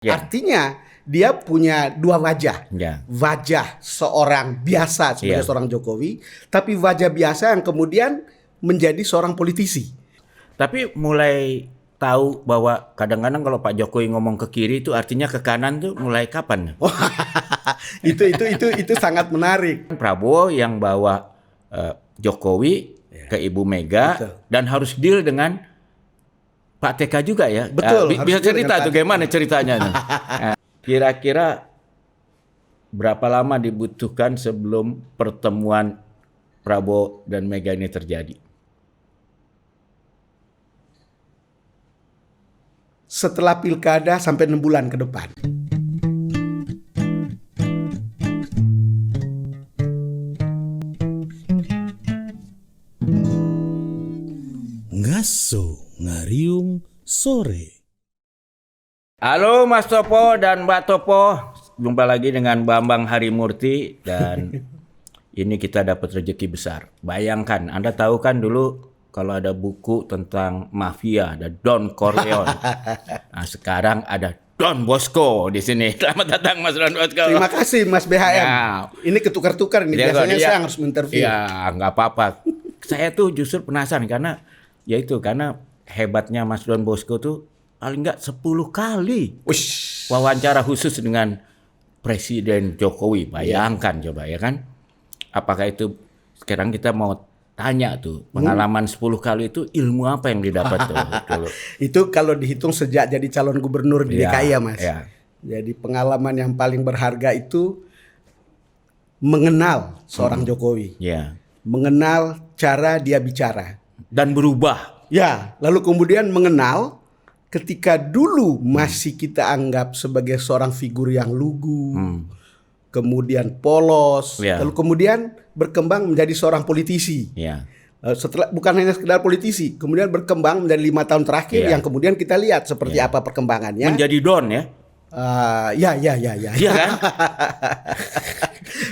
Ya. Artinya dia punya dua wajah. Ya. Wajah seorang biasa sebagai Ya. seorang Jokowi, tapi wajah biasa yang kemudian menjadi seorang politisi. Tapi mulai tahu bahwa kadang-kadang kalau Pak Jokowi ngomong ke kiri itu artinya ke kanan tuh mulai kapan? Itu sangat menarik. Prabowo yang bawa Jokowi ke Ibu Mega. Betul. Dan harus deal dengan Pak TK juga ya. Betul, harus Bisa deal cerita dengan tuh gimana ceritanya nih? Kira-kira berapa lama dibutuhkan sebelum pertemuan Prabowo dan Mega ini terjadi? Setelah pilkada sampai 6 bulan ke depan. Ngaso ngariung sore. Halo Mas Topo dan Mbak Topo, jumpa lagi dengan Bambang Harimurti dan ini kita dapat rezeki besar. Bayangkan, Anda tahu kan dulu kalau ada buku tentang mafia, ada Don Corleone. Nah, sekarang ada Don Bosco di sini. Selamat datang Mas Don Bosco. Terima kasih Mas BHM. Ya. Ini ketukar-tukar nih. Biasanya saya harus menginterview. Ya, nggak apa-apa. Saya tuh justru penasaran karena hebatnya Mas Don Bosco tuh paling nggak 10 kali wawancara khusus dengan Presiden Jokowi. Bayangkan coba ya kan. Apakah itu sekarang kita mau tanya tuh pengalaman 10 kali itu ilmu apa yang didapat tuh? Itu kalau dihitung sejak jadi calon gubernur di DKI ya Mas. Ya. Jadi pengalaman yang paling berharga itu mengenal seorang Jokowi. Ya. Mengenal cara dia bicara. Dan berubah. Ya, lalu kemudian mengenal ketika dulu masih kita anggap sebagai seorang figur yang lugu, kemudian polos, lalu kemudian berkembang menjadi seorang politisi. Ya. Setelah bukan hanya sekedar politisi, kemudian berkembang menjadi 5 tahun terakhir yang kemudian kita lihat seperti apa perkembangannya. Menjadi Don ya. Ya. Iya kan?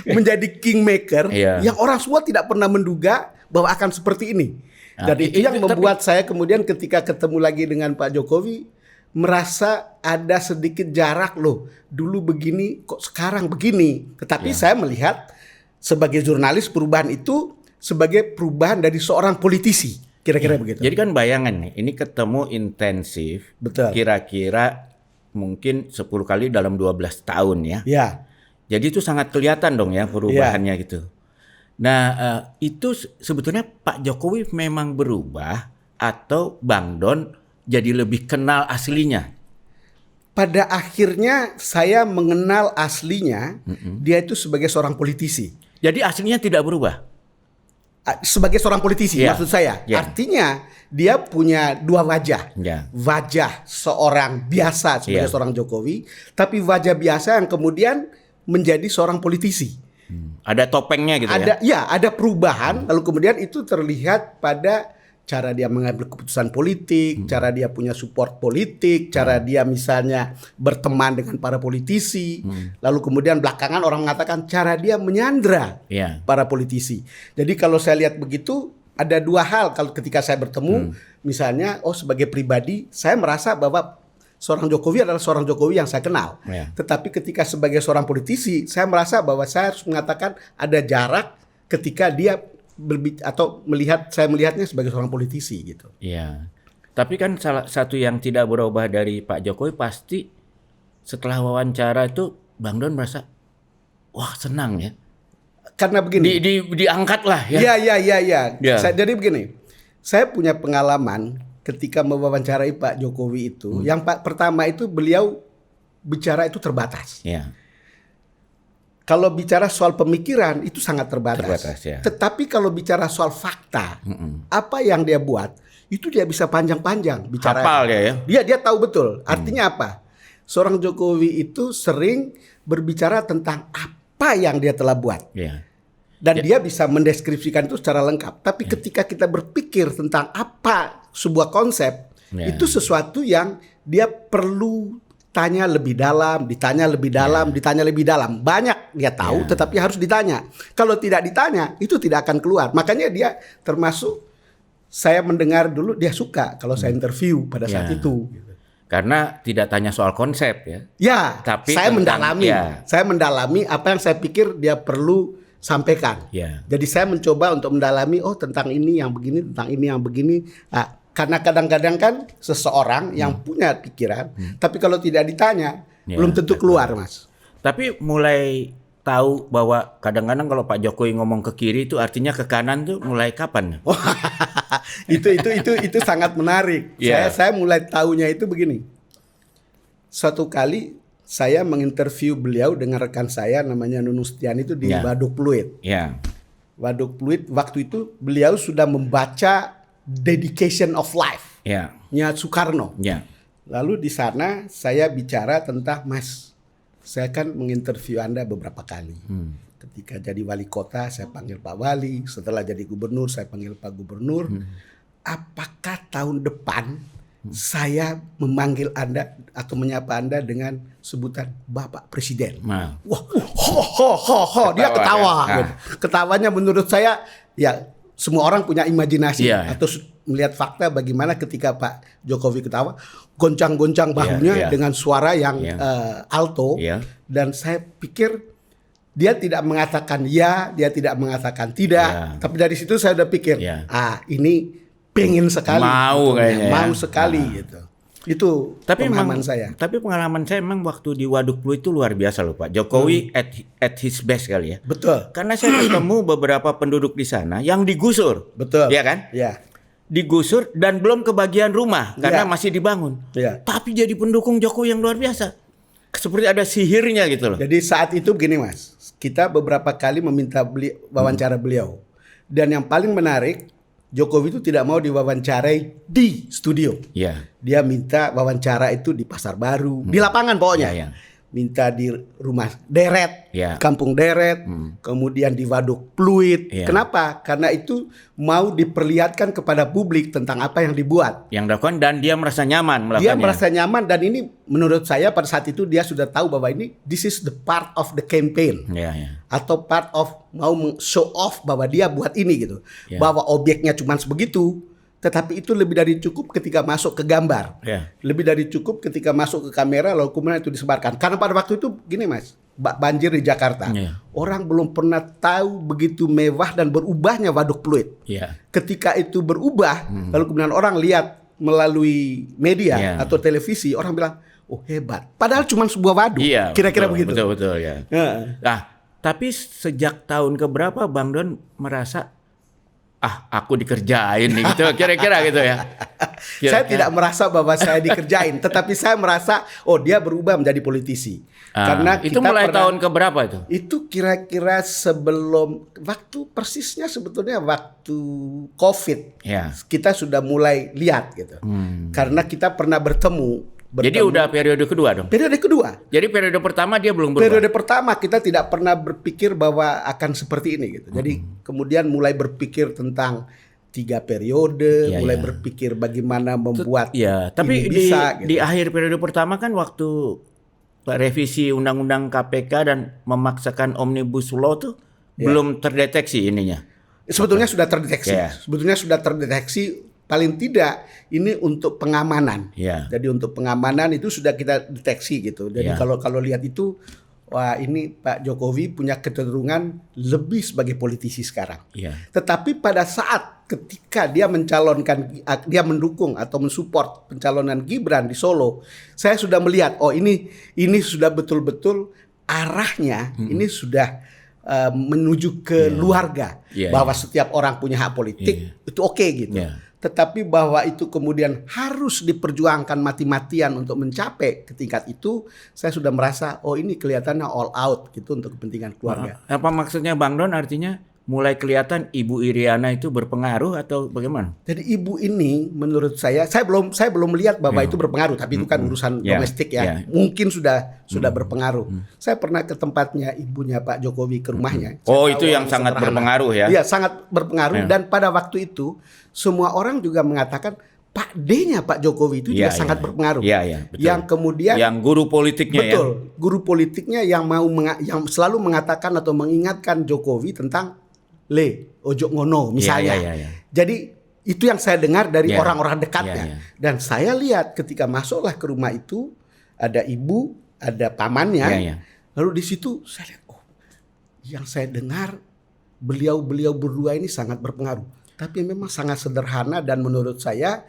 Menjadi kingmaker yang orang semua tidak pernah menduga bahwa akan seperti ini. Dan itu yang membuat saya kemudian ketika ketemu lagi dengan Pak Jokowi merasa ada sedikit jarak loh. Dulu begini kok sekarang begini. Tetapi saya melihat sebagai jurnalis perubahan itu sebagai perubahan dari seorang politisi. Kira-kira begitu. Jadi kan bayangan nih, ini ketemu intensif. Betul. Kira-kira mungkin 10 kali dalam 12 tahun ya. Ya. Jadi itu sangat kelihatan dong ya perubahannya gitu. Nah, itu sebetulnya Pak Jokowi memang berubah atau Bang Don jadi lebih kenal aslinya? Pada akhirnya saya mengenal aslinya, dia itu sebagai seorang politisi. Jadi aslinya tidak berubah? Sebagai seorang politisi maksud saya. Artinya dia punya dua wajah. Wajah seorang biasa sebagai seorang Jokowi, tapi wajah biasa yang kemudian menjadi seorang politisi. Ada topengnya gitu ya? Ya, ada perubahan. Lalu kemudian itu terlihat pada cara dia mengambil keputusan politik, cara dia punya support politik, cara dia misalnya berteman dengan para politisi. Lalu kemudian belakangan orang mengatakan cara dia menyandra para politisi. Jadi kalau saya lihat begitu, ada dua hal kalau ketika saya bertemu, misalnya sebagai pribadi saya merasa bahwa seorang Jokowi adalah seorang Jokowi yang saya kenal. Tetapi ketika sebagai seorang politisi, saya merasa bahwa saya harus mengatakan ada jarak ketika dia saya melihatnya sebagai seorang politisi gitu. Iya. Tapi kan salah satu yang tidak berubah dari Pak Jokowi pasti setelah wawancara itu Bang Don merasa wah senang ya. Karena begini. Diangkat lah ya. Iya. Jadi begini. Saya punya pengalaman ketika mewawancarai Pak Jokowi itu, yang pertama itu beliau bicara itu terbatas. Kalau bicara soal pemikiran itu sangat terbatas. Tetapi kalau bicara soal fakta, apa yang dia buat itu dia bisa panjang-panjang bicara. Hafal ya. Dia tahu betul. Artinya apa? Seorang Jokowi itu sering berbicara tentang apa yang dia telah buat. Dan dia bisa mendeskripsikan itu secara lengkap. Tapi ketika kita berpikir tentang apa sebuah konsep, itu sesuatu yang dia perlu ditanya lebih dalam. Banyak dia tahu, tetapi harus ditanya. Kalau tidak ditanya, itu tidak akan keluar. Makanya dia termasuk, saya mendengar dulu dia suka kalau saya interview pada saat itu. Karena tidak tanya soal konsep ya. Ya, Tapi saya tentang- mendalami. ya. Saya mendalami apa yang saya pikir dia perlu sampaikan. Ya. Jadi saya mencoba untuk mendalami tentang ini yang begini, tentang ini yang begini. Nah, karena kadang-kadang kan seseorang yang punya pikiran, tapi kalau tidak ditanya Ya, belum tentu keluar, Mas. Tapi mulai tahu bahwa kadang-kadang kalau Pak Jokowi ngomong ke kiri itu artinya ke kanan tuh mulai kapan? itu sangat menarik. Ya. Saya mulai tahunya itu begini. Suatu kali saya menginterview beliau dengan rekan saya namanya Nunung Setiani itu di Ya. Waduk Pluit. Ya. Waduk Pluit waktu itu beliau sudah membaca Dedication of Life Ya. nya Soekarno. Ya. Lalu di sana saya bicara tentang Mas, saya kan menginterview Anda beberapa kali. Ketika jadi wali kota saya panggil Pak Wali, setelah jadi gubernur saya panggil Pak Gubernur. Apakah tahun depan saya memanggil Anda atau menyapa Anda dengan sebutan Bapak Presiden? Nah. Wah, dia ketawa. Nah. Gitu. Ketawanya menurut saya ya semua orang punya imajinasi Iya. atau melihat fakta bagaimana ketika Pak Jokowi ketawa goncang-goncang bahunya Iya. dengan suara yang Iya. alto Iya. dan saya pikir dia tidak mengatakan ya, dia tidak mengatakan tidak, Iya. tapi dari situ saya udah pikir Iya. ini pengen sekali, Mau kayaknya ya. mau sekali gitu. Itu Tapi pemahaman memang, saya. Tapi pengalaman saya memang waktu di Waduk Pluit itu luar biasa loh Pak. Jokowi at his best kali ya. Betul, Karena saya ketemu beberapa penduduk di sana yang digusur. betul. Iya kan? Ya, Digusur dan belum kebagian rumah karena Iya. masih dibangun. ya. Tapi jadi pendukung Jokowi yang luar biasa. Seperti ada sihirnya gitu loh. Jadi saat itu begini Mas, kita beberapa kali meminta wawancara beliau. Dan yang paling menarik, Jokowi itu tidak mau diwawancarai di studio. Iya. Dia minta wawancara itu di Pasar Baru, di lapangan pokoknya. Iya, iya. Minta di rumah Deret, Iya. Kampung Deret, kemudian di Waduk Pluit. Iya. Kenapa? Karena itu mau diperlihatkan kepada publik tentang apa yang dibuat. Yang dilakukan dan dia merasa nyaman Dia melakukannya. merasa nyaman dan ini menurut saya pada saat itu dia sudah tahu bahwa ini this is the part of the campaign. Iya, iya. Atau part of mau show off bahwa dia buat ini gitu. Ya. Bahwa objeknya cuma sebegitu, tetapi itu lebih dari cukup ketika masuk ke gambar. Ya. Lebih dari cukup ketika masuk ke kamera lalu kemudian itu disebarkan. Karena pada waktu itu gini Mas, banjir di Jakarta. Ya. Orang belum pernah tahu begitu mewah dan berubahnya Waduk Pluit. Iya. Ketika itu berubah, lalu kemudian orang lihat melalui media Ya. atau televisi, orang bilang, "Oh, hebat." Padahal cuma sebuah waduk. Iya. Kira-kira betul, begitu. Betul ya. Ya. Nah, tapi sejak tahun keberapa Bang Don merasa aku dikerjain nih gitu kira-kira gitu ya. Saya tidak merasa bahwa saya dikerjain, tetapi saya merasa dia berubah menjadi politisi. Karena itu kita mulai pernah- tahun keberapa itu? itu kira-kira sebelum waktu persisnya sebetulnya waktu COVID. Ya. Kita sudah mulai lihat gitu. Karena kita pernah bertemu. Jadi udah periode kedua dong. periode kedua. Jadi periode pertama dia belum berubah. Periode pertama kita tidak pernah berpikir bahwa akan seperti ini gitu. Jadi kemudian mulai berpikir tentang 3 periode, Iya, mulai iya. berpikir bagaimana membuat Ya, tapi ini bisa gitu. di akhir periode pertama kan waktu revisi undang-undang KPK dan memaksakan omnibus law tuh belum terdeteksi ininya. Sebetulnya sudah terdeteksi. Ya. Sebetulnya sudah terdeteksi paling tidak ini untuk pengamanan. Ya. Jadi untuk pengamanan itu sudah kita deteksi gitu. Jadi Ya. kalau lihat itu wah ini Pak Jokowi punya kecenderungan lebih sebagai politisi sekarang. Iya. Tetapi pada saat ketika dia dia mendukung atau mensupport pencalonan Gibran di Solo, saya sudah melihat ini sudah betul-betul arahnya ini sudah menuju ke keluarga. Iya, Bahwa iya. setiap orang punya hak politik itu oke gitu. Iya. Tetapi bahwa itu kemudian harus diperjuangkan mati-matian untuk mencapai ke tingkat itu, saya sudah merasa ini kelihatannya all out gitu untuk kepentingan keluarga. Apa maksudnya Bang Don artinya mulai kelihatan Ibu Iriana itu berpengaruh atau bagaimana? Jadi ibu ini menurut saya belum melihat bahwa itu berpengaruh, tapi itu kan urusan Ya, domestik ya. ya. Mungkin sudah berpengaruh. Saya pernah ke tempatnya ibunya Pak Jokowi, ke rumahnya. Saya Oh, tahu itu yang orang sangat sederhana. berpengaruh ya. Iya, sangat berpengaruh Ya. dan pada waktu itu semua orang juga mengatakan Pak D-nya Pak Jokowi itu juga Iya, sangat iya. berpengaruh. Iya, iya, betul. Yang kemudian Yang guru politiknya ya. betul, guru politiknya yang yang selalu mengatakan atau mengingatkan Jokowi tentang ojo ngono misalnya. Iya, iya, iya. Jadi Itu yang saya dengar dari Ya. orang-orang dekatnya. Ya, ya. Dan saya lihat ketika masuklah ke rumah itu, ada ibu, ada pamannya. Ya, ya. Lalu di situ saya lihat, oh, yang saya dengar beliau berdua ini sangat berpengaruh. Tapi memang sangat sederhana dan menurut saya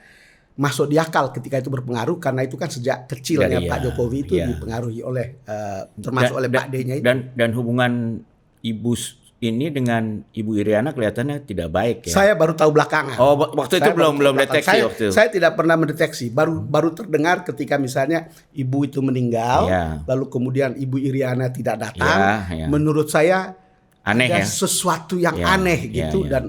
masuk di akal ketika itu berpengaruh, karena itu kan sejak kecilnya Dari, Pak Jokowi itu ya. dipengaruhi oleh termasuk oleh Pak D-nya itu. Dan hubungan Ibu ini dengan Ibu Iriana kelihatannya tidak baik ya. Saya baru tahu belakangan. Oh, waktu itu Saya belum baru tahu deteksi belakangan. waktu itu. Saya tidak pernah mendeteksi. Baru terdengar ketika misalnya ibu itu meninggal, Ya. lalu kemudian Ibu Iriana tidak datang. Ya, ya. Menurut saya Aneh ada ya. sesuatu yang Ya, aneh ya, gitu ya. dan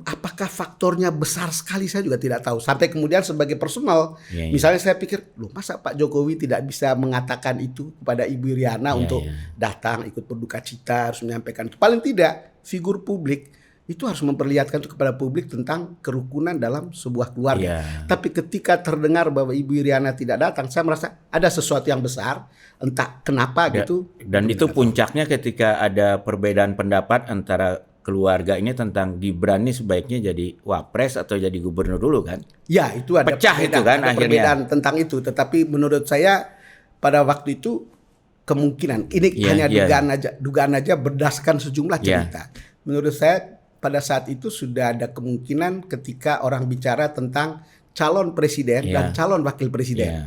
apakah faktornya besar sekali saya juga tidak tahu. Sampai kemudian sebagai personal, Ya, ya. misalnya saya pikir, loh masa Pak Jokowi tidak bisa mengatakan itu kepada Ibu Iriana Ya, untuk ya. datang ikut berduka cita, harus menyampaikan. Paling tidak figur publik itu harus memperlihatkan itu kepada publik tentang kerukunan dalam sebuah keluarga. Ya. Tapi ketika terdengar bahwa Ibu Iriana tidak datang, saya merasa ada sesuatu yang besar, entah kenapa gitu. Dan itu puncaknya ketika ada perbedaan pendapat antara keluarga ini tentang Gibran ini sebaiknya jadi wapres atau jadi gubernur dulu kan? Ya, itu ada Pecah itu kan ada akhirnya. perbedaan tentang itu. Tetapi menurut saya pada waktu itu kemungkinan ini Ya, hanya ya. dugaan aja berdasarkan sejumlah Ya. cerita. Menurut saya pada saat itu sudah ada kemungkinan ketika orang bicara tentang calon presiden Ya. dan calon wakil presiden. Ya.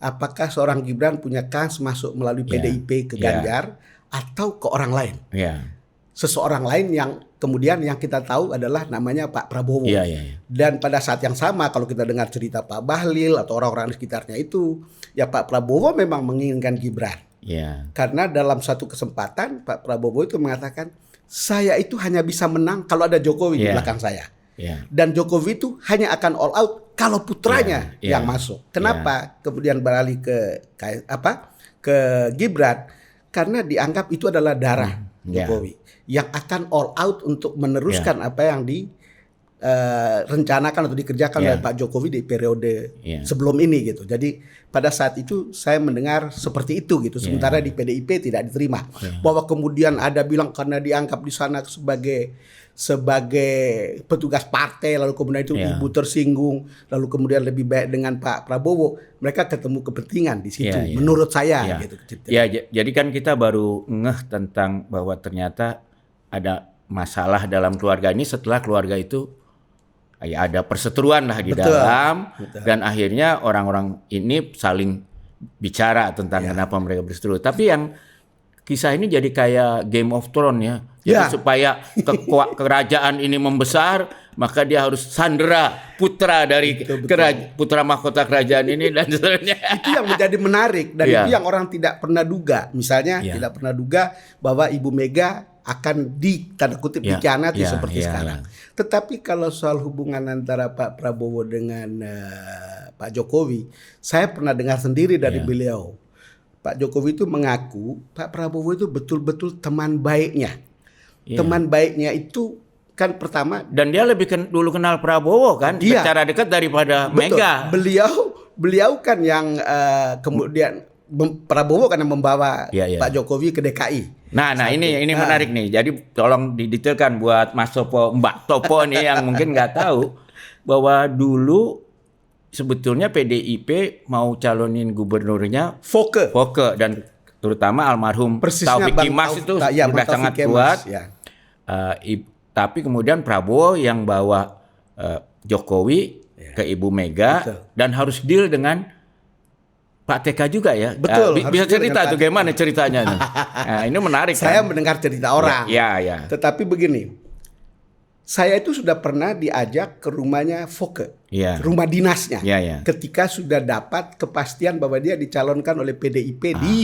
Apakah seorang Gibran punya kans masuk melalui Ya. PDIP ke Ya. Ganjar atau ke orang lain? Ya. Seseorang lain yang kemudian yang kita tahu adalah namanya Pak Prabowo. Iya, iya, iya. Dan pada saat yang sama kalau kita dengar cerita Pak Bahlil atau orang-orang di sekitarnya itu, ya Pak Prabowo memang menginginkan Gibran. Iya. Karena dalam satu kesempatan Pak Prabowo itu mengatakan, saya itu hanya bisa menang kalau ada Jokowi di Iya. belakang saya. Iya. Dan Jokowi itu hanya akan all out kalau putranya Iya, iya. yang masuk. Kenapa kemudian beralih ke Gibran? Karena dianggap itu adalah darah Iya. Jokowi yang akan all out untuk meneruskan apa yang direncanakan atau dikerjakan Iya. oleh Pak Jokowi di periode Iya. sebelum ini gitu. Jadi pada saat itu saya mendengar seperti itu gitu. Sementara di PDIP tidak diterima. Bahwa kemudian ada bilang karena dianggap di sana sebagai petugas partai, lalu kemudian itu Iya. ibu tersinggung, lalu kemudian lebih baik dengan Pak Prabowo, mereka ketemu kepentingan di situ. Iya, iya. Menurut saya Ya. gitu. Ya, jadi kan kita baru ngeh tentang bahwa ternyata ada masalah dalam keluarga ini setelah keluarga itu ya ada perseteruan lah di Betul, dalam betul. dan akhirnya orang-orang ini saling bicara tentang kenapa mereka berseteru. Tapi yang kisah ini jadi kayak Game of Thrones ya. Jadi Ya. supaya kerajaan ini membesar, maka dia harus sandera putra dari putra mahkota kerajaan ini dan seterusnya. Itu yang menjadi menarik dan Iya. itu yang orang tidak pernah duga. Misalnya Iya. tidak pernah duga bahwa Ibu Mega akan tanda kutip Iya, dikhianati iya, seperti iya, sekarang. iya. Tetapi kalau soal hubungan antara Pak Prabowo dengan Pak Jokowi, saya pernah dengar sendiri dari Iya. beliau. Pak Jokowi itu mengaku Pak Prabowo itu betul-betul teman baiknya. Iya. Teman baiknya itu kan pertama Dan dia lebih dulu kenal Prabowo kan Iya. secara dekat daripada betul, Mega. beliau kan yang kemudian Prabowo kan yang membawa Iya, iya. Pak Jokowi ke DKI. Nah, ini menarik nih. Jadi tolong didetailkan buat Mas Topo, Mbak Topo nih yang mungkin nggak tahu bahwa dulu sebetulnya PDIP mau calonin gubernurnya Foke. dan terutama almarhum Persisnya Taufik Bang Kimas Taufik- itu ya, Bang sudah Taufik sangat Kemas, kuat. ya. Tapi kemudian Prabowo yang bawa Jokowi ke Ibu Mega Betul. dan harus deal dengan Pak TK juga ya. Betul, harus Bisa deal cerita dengan tuh Pak gimana ceritanya? Nih? Nah, ini menarik Saya kan? mendengar cerita orang. Ya. Tetapi begini, saya itu sudah pernah diajak ke rumahnya Foke, Iya. rumah dinasnya. Iya. Ketika sudah dapat kepastian bahwa dia dicalonkan oleh PDIP di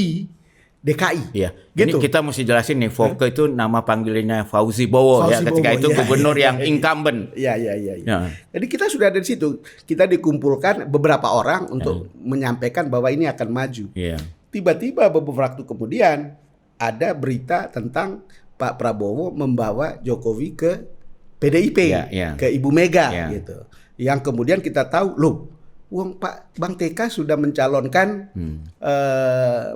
DKI. Iya. Gitu. Ini kita mesti jelasin nih, Foke itu nama panggilannya Fauzi Bowo ya Fauzi ketika Bowo, itu iya, gubernur iya, yang iya. incumbent. Iya. Ya. Jadi kita sudah ada di situ. Kita dikumpulkan beberapa orang untuk menyampaikan bahwa ini akan maju. Iya. Tiba-tiba beberapa waktu kemudian ada berita tentang Pak Prabowo membawa Jokowi ke PDIP, Iya, iya. ke Ibu Mega Iya. gitu. Yang kemudian kita tahu, loh, Bang TK sudah mencalonkan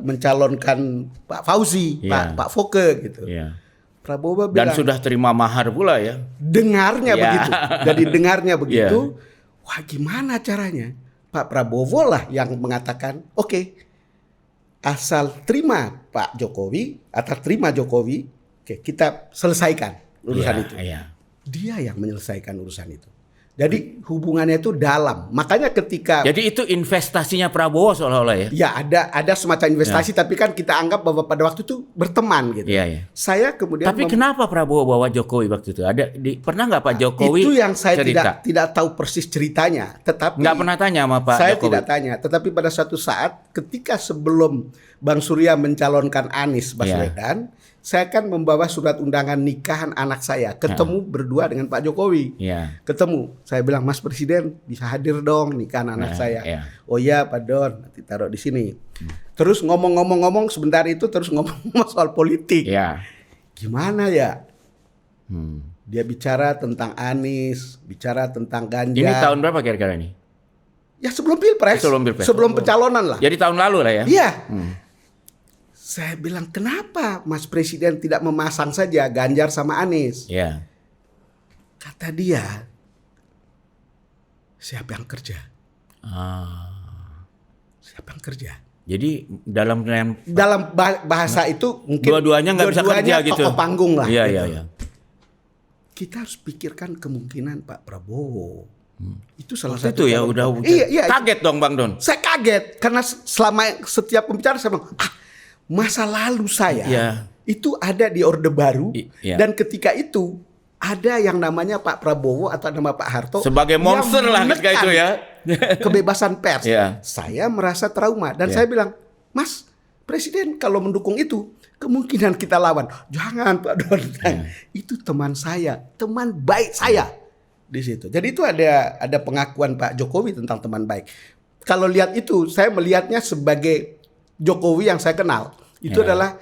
mencalonkan Pak Fauzi, Iya. Pak Foke gitu. Iya. Prabowo Dan bilang, sudah terima mahar pula ya. dengarnya Ya. begitu. Jadi dengarnya begitu. Wah, gimana caranya? Pak Prabowo lah yang mengatakan, oke, asal terima Pak Jokowi atau terima Jokowi, oke, kita selesaikan urusan Iya, itu. iya. Dia yang menyelesaikan urusan itu. Jadi hubungannya itu dalam. Makanya ketika Jadi itu investasinya Prabowo seolah-olah ya. ya ada semacam investasi, tapi kan kita anggap bahwa pada waktu itu berteman gitu. Iya, iya. Saya kemudian Tapi kenapa Prabowo bawa Jokowi waktu itu? Pernah nggak Pak Jokowi itu yang saya cerita? tidak tahu persis ceritanya, tetapi Nggak pernah tanya sama Pak saya Jokowi? tidak tanya. Tetapi pada suatu saat ketika sebelum Bang Surya mencalonkan Anies Baswedan, saya kan membawa surat undangan nikahan anak saya, ketemu berdua dengan Pak Jokowi. Iya. Ketemu, saya bilang, Mas Presiden bisa hadir dong nikahan anak saya. Iya. Oh iya Pak Don, nanti taruh di sini. Terus ngomong-ngomong sebentar itu terus ngomong soal politik. Iya. Gimana ya? Dia bicara tentang Anies, bicara tentang Ganjar. Ini tahun berapa kira-kira ini? Ya sebelum Pilpres. Sebelum Pilpres. Sebelum pencalonan lah. Jadi tahun lalu lah ya? Iya. Saya bilang, kenapa Mas Presiden tidak memasang saja Ganjar sama Anies? Iya. Kata dia, siapa yang kerja? Siapa yang kerja? Jadi dalam Bahasa itu mungkin dua-duanya nggak bisa kerja gitu. Tokoh panggung lah. Iya, gitu. iya, iya. Kita harus pikirkan kemungkinan Pak Prabowo. Itu salah Waktu satu. itu ya udah Iya. kaget dong Bang Don. Saya kaget karena selama setiap pembicaraan saya bilang, masa lalu saya Iya. itu ada di Orde Baru, Iya. dan ketika itu ada yang namanya Pak Prabowo atau nama Pak Harto Sebagai yang monster lah ketika menekan itu ya. kebebasan pers. Iya. Saya merasa trauma dan Iya. saya bilang, Mas Presiden kalau mendukung itu kemungkinan kita lawan. Jangan Pak Don. Itu teman saya, teman baik saya di situ. Jadi itu ada pengakuan Pak Jokowi tentang teman baik. Kalau lihat itu, saya melihatnya sebagai Jokowi yang saya kenal. Itu adalah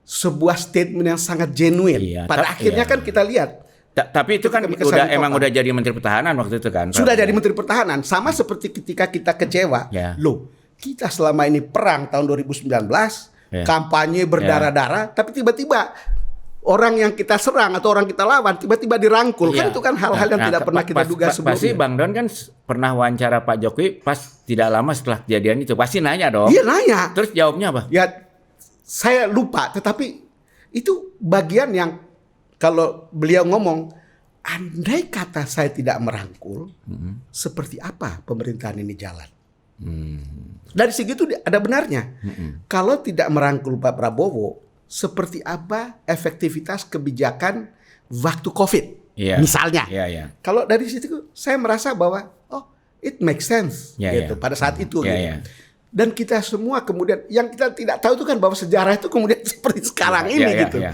sebuah statement yang sangat genuine. Iya, Pada akhirnya kan kita lihat Tapi itu kan Ketika Sari emang Topan. udah jadi Menteri Pertahanan waktu itu kan. sudah jadi Menteri Pertahanan. Sama seperti ketika kita kecewa. Ya. Loh, kita selama ini perang tahun 2019, Ya. kampanye berdarah-darah, tapi tiba-tiba orang yang kita serang atau orang kita lawan tiba-tiba dirangkul. Kan Iya. itu kan hal-hal yang tidak pernah kita duga sebelumnya. Pasti Bang Don kan pernah wawancara Pak Jokowi pas tidak lama setelah kejadian itu. Pasti nanya dong. Dia nanya. Terus jawabnya apa? Ya, saya lupa, tetapi itu bagian yang kalau beliau ngomong, andai kata saya tidak merangkul, seperti apa pemerintahan ini jalan? Dari segi itu ada benarnya. Kalau tidak merangkul Pak Prabowo, seperti apa efektivitas kebijakan waktu COVID? Iya. Misalnya. Iya, iya. Kalau dari situ saya merasa bahwa it makes sense Ya, gitu ya. pada saat itu. Ya, gitu. ya. Dan kita semua kemudian yang kita tidak tahu itu kan bahwa sejarah itu kemudian seperti sekarang Ya, ini ya, gitu. ya.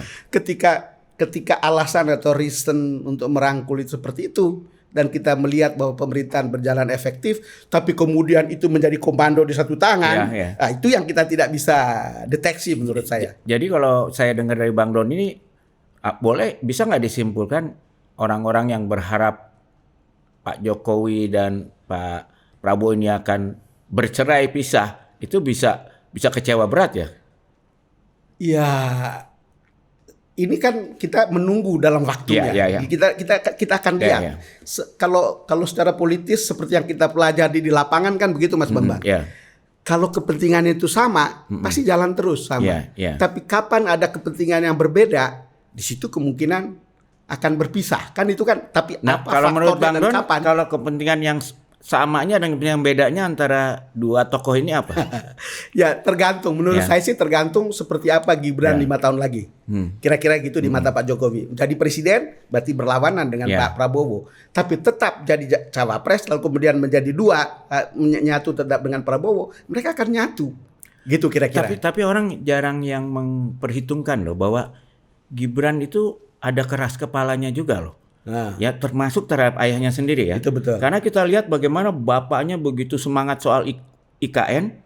Ketika alasan atau reason untuk merangkul itu seperti itu dan kita melihat bahwa pemerintahan berjalan efektif, tapi kemudian itu menjadi komando di satu tangan, Ya, ya. Nah, itu yang kita tidak bisa deteksi menurut saya. Jadi kalau saya dengar dari Bang Don ini, bisa nggak disimpulkan orang-orang yang berharap Pak Jokowi dan Pak Prabowo ini akan bercerai pisah, itu bisa kecewa berat ya? Ya, ini kan kita menunggu dalam waktunya. Ya. Kita akan Ya, lihat. ya. Kalau secara politis seperti yang kita pelajari di lapangan kan begitu Mas Bambang. Ya. Kalau kepentingan itu sama, pasti jalan terus sama. Ya. Tapi kapan ada kepentingan yang berbeda, di situ kemungkinan akan berpisah. Kan itu kan. Tapi Nah, apa kalau menurut faktornya Bang dan Don, kapan? kalau kepentingan yang samanya dan kepentingan bedanya antara dua tokoh ini apa? Ya tergantung. Menurut Ya. saya sih tergantung seperti apa Gibran 5 tahun lagi. Kira-kira gitu di mata Pak Jokowi. Jadi presiden berarti berlawanan dengan Ya. Pak Prabowo. Tapi tetap jadi cawapres lalu kemudian menjadi dua, nyatu tetap dengan Prabowo. Mereka akan nyatu. Gitu kira-kira. Tapi orang jarang yang memperhitungkan loh bahwa Gibran itu ada keras kepalanya juga loh. Nah, Ya termasuk terhadap ayahnya sendiri ya. itu betul. Karena kita lihat bagaimana bapaknya begitu semangat soal IKN,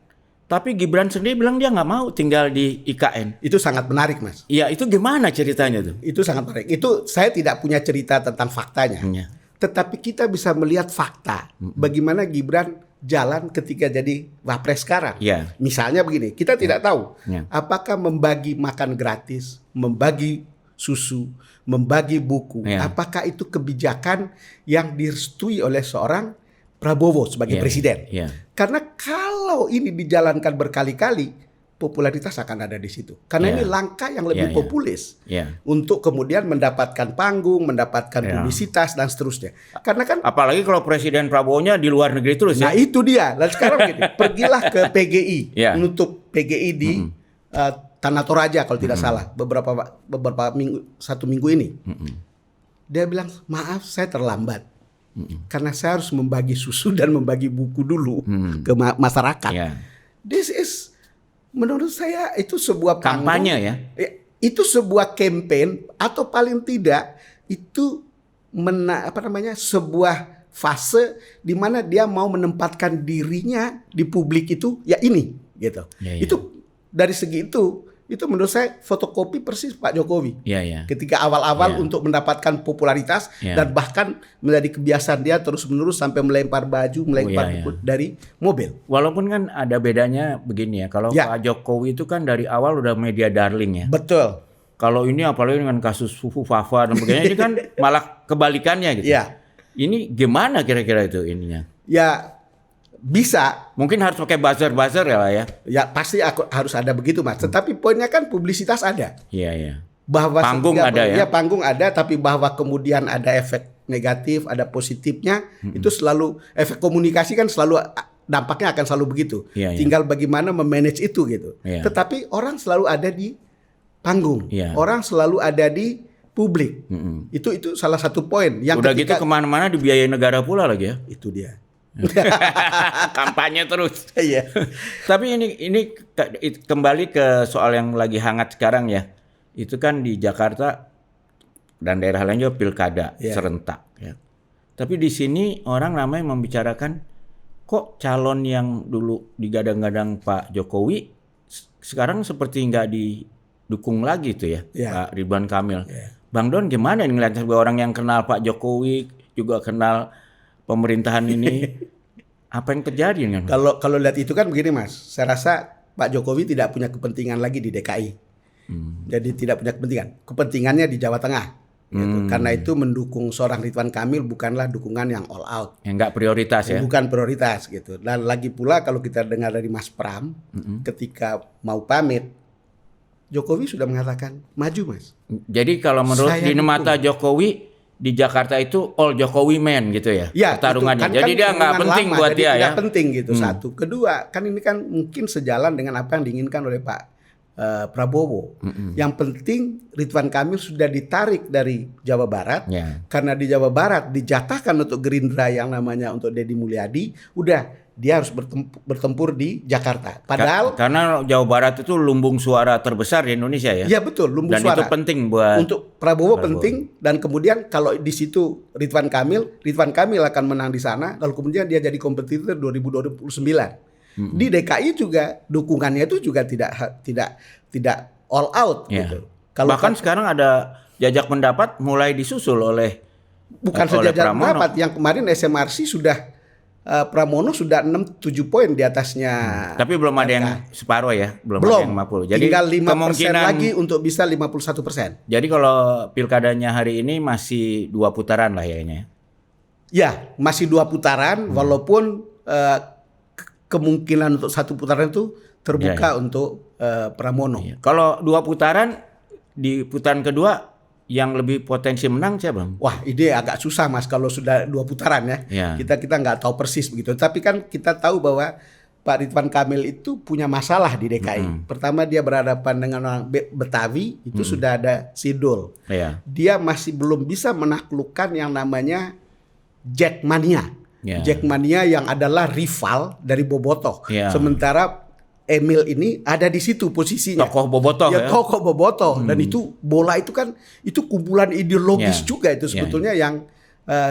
tapi Gibran sendiri bilang dia nggak mau tinggal di IKN. Itu sangat menarik, Mas. Ya itu gimana ceritanya tuh? Itu sangat menarik. Itu saya tidak punya cerita tentang faktanya. Ya. Tetapi kita bisa melihat fakta. Bagaimana Gibran jalan ketika jadi wapres sekarang. Ya. Misalnya begini, kita tidak tahu Ya. apakah membagi makan gratis, membagi susu, membagi buku. Ya. Apakah itu kebijakan yang direstui oleh seorang Prabowo sebagai Ya, presiden? ya. Karena kalau ini dijalankan berkali-kali, popularitas akan ada di situ. Karena Ya. ini langkah yang lebih Ya, ya. populis Ya. untuk kemudian mendapatkan panggung, mendapatkan Ya. publisitas dan seterusnya. Karena kan Apalagi kalau Presiden Prabowo-nya di luar negeri terus nah ya. itu dia. Dan sekarang begini, pergilah ke PGI, Ya. menutup PGI di Tanah Toraja kalau tidak salah beberapa minggu, 1 minggu ini. Dia bilang, maaf saya terlambat karena saya harus membagi susu dan membagi buku dulu ke masyarakat. Ya. This is, menurut saya itu sebuah Kampanye panggung, ya. itu sebuah campaign atau paling tidak itu sebuah fase di mana dia mau menempatkan dirinya di publik itu ya ini gitu. Ya, ya. Itu dari segi itu menurut saya fotokopi persis Pak Jokowi. Iya, iya. Ketika awal-awal Ya. untuk mendapatkan popularitas Ya. dan bahkan menjadi kebiasaan dia terus-menerus sampai melempar baju, melempar ya, buku ya. dari mobil. Walaupun kan ada bedanya begini ya. Kalau Ya. Pak Jokowi itu kan dari awal udah media darling ya. Betul. Kalau ini apalagi dengan kasus Fufu Fafa dan sebagainya ini kan malah kebalikannya gitu. Ya. Ini gimana kira-kira itu ininya? Ya bisa. Mungkin harus pakai buzzer-buzzer ya lah ya. Ya pasti harus ada begitu Mas. Tetapi poinnya kan publisitas ada. Iya, iya. Bahwa Panggung setiap- ada ya? panggung ada, tapi bahwa kemudian ada efek negatif, ada positifnya, itu selalu efek komunikasi kan selalu dampaknya akan selalu begitu. Iya, iya. Tinggal bagaimana memanage itu gitu. Iya. Tetapi orang selalu ada di panggung, Iya. orang selalu ada di publik. Itu salah satu poin. Yang Udah gitu ketika, kemana-mana dibiayai negara pula lagi ya. itu dia. Kampanye terus. Iya. Tapi ini kembali ke soal yang lagi hangat sekarang ya. Itu kan di Jakarta dan daerah lain juga pilkada Ya. serentak ya. Tapi di sini orang ramai membicarakan kok calon yang dulu digadang-gadang Pak Jokowi sekarang seperti nggak didukung lagi tuh ya, Ya. Pak Ridwan Kamil. Ya. Bang Don gimana nih ngeliatnya sebagai orang yang kenal Pak Jokowi juga kenal pemerintahan ini? Apa yang terjadi dengan Kalau lihat itu kan begini Mas, saya rasa Pak Jokowi tidak punya kepentingan lagi di DKI. Jadi tidak punya kepentingan. Kepentingannya di Jawa Tengah. Gitu. Karena itu mendukung seorang Ridwan Kamil bukanlah dukungan yang all out. yang nggak prioritas ya? Bukan prioritas gitu. Dan lagi pula kalau kita dengar dari Mas Pram, ketika mau pamit, Jokowi sudah mengatakan maju Mas. Jadi kalau menurut Saya di dukung. mata Jokowi di Jakarta itu all Jokowi man gitu ya, Ya, pertarungannya. itu Jadi dia nggak hubungan penting lama, buat jadi dia ya. tidak penting gitu satu. Kedua, kan ini kan mungkin sejalan dengan apa yang diinginkan oleh Pak Prabowo. Yang penting Ridwan Kamil sudah ditarik dari Jawa Barat. Ya. Karena di Jawa Barat dijatahkan untuk Gerindra yang namanya untuk Deddy Mulyadi, udah dia harus bertempur di Jakarta. Padahal Karena Jawa Barat itu lumbung suara terbesar di Indonesia ya. ya betul lumbung Dan suara. itu penting buat Untuk Prabowo penting, dan kemudian kalau di situ Ridwan Kamil akan menang di sana, lalu kemudian dia jadi kompetitor 2029. Di DKI juga dukungannya itu juga tidak all out Ya. gitu. Bahkan sekarang ada jajak pendapat mulai disusul oleh bukan oleh saja Pramono. pendapat, yang kemarin SMRC sudah Pramono sudah 6-7 poin di atasnya. Tapi belum ada yang separuh ya, belum ada Belum. yang 50. Jadi Tinggal 5% kemungkinan lagi untuk bisa 51%. Jadi kalau pilkadanya hari ini masih 2 putaran lah ya ini. Ya, masih 2 putaran, walaupun kemungkinan untuk 1 putaran itu terbuka untuk Pramono. Iya. Kalau 2 putaran di putaran kedua yang lebih potensi menang siapa, Bang? Wah, ide agak susah Mas kalau sudah 2 putaran ya. Ya. Kita nggak tahu persis begitu. Tapi kan kita tahu bahwa Pak Ridwan Kamil itu punya masalah di DKI. Pertama dia berhadapan dengan orang Betawi, itu sudah ada Sidul. Iya. Dia masih belum bisa menaklukkan yang namanya Jackmania. Ya. Jackmania yang adalah rival dari Bobotoh. Ya. Sementara Emil ini ada di situ posisinya. Tokoh Bobotoh ya. Tokoh Bobotoh. Dan itu bola itu kan itu kumpulan ideologis Ya. juga itu sebetulnya yang